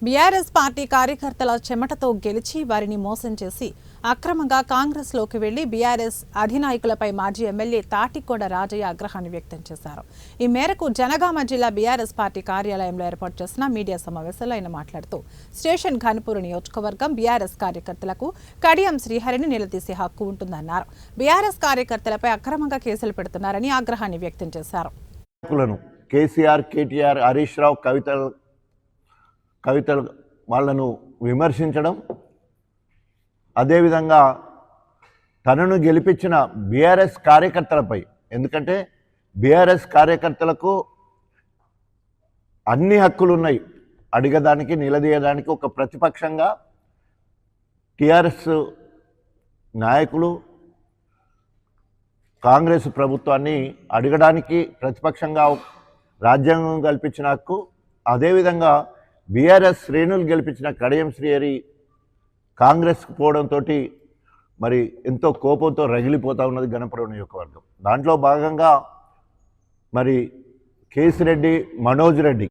BRS party కార్యకర్తల చెమటతో గెలిచి వారిని మోసం చేసి అక్రమంగా కాంగ్రెస్ లోకి వెళ్లి బీఆర్ఎస్ అధినాయకులపై మాజీ ఎమ్మెల్యే తాటికొండ రాజయ్య ఆగ్రహాన్ని వ్యక్తం చేశారు. ఈ మేరకు జనగామ జిల్లా బీఆర్ఎస్ పార్టీ కార్యాలయంలో ఏర్పాటు చేసిన మీడియా సమావేశంలో ఆయన మాట్లాడుతూ స్టేషన్ ఘనపూర్ నియోజకవర్గం బీఆర్ఎస్ కార్యకర్తలకు కడియం శ్రీహరిని నిలదీసే హక్కు ఉంటుందన్నారు. బీఆర్ఎస్ కార్యకర్తలపై అక్రమంగా కేసులు పెడుతున్నారని ఆగ్రహాన్ని వ్యక్తం చేశారు. కేసీఆర్, కేటీఆర్, హరీష్ రావు కవితలు వాళ్ళను విమర్శించడం, అదేవిధంగా తనను గెలిపించిన బీఆర్ఎస్ కార్యకర్తలపై, ఎందుకంటే బీఆర్ఎస్ కార్యకర్తలకు అన్ని హక్కులు ఉన్నాయి, అడిగడానికి నిలదీయడానికి. ఒక ప్రతిపక్షంగా టీఆర్ఎస్ నాయకులు కాంగ్రెస్ ప్రభుత్వాన్ని అడగడానికి ప్రతిపక్షంగా రాజ్యాంగం కల్పించిన హక్కు, అదేవిధంగా బీఆర్ఎస్ శ్రేణులు గెలిపించిన కడియం శ్రీహరి కాంగ్రెస్కు పోవడంతో మరి ఎంతో కోపంతో రగిలిపోతూ ఉన్నది గణపురం నియోజకవర్గం. దాంట్లో భాగంగా మరి కేసిరెడ్డి, మనోజ్ రెడ్డి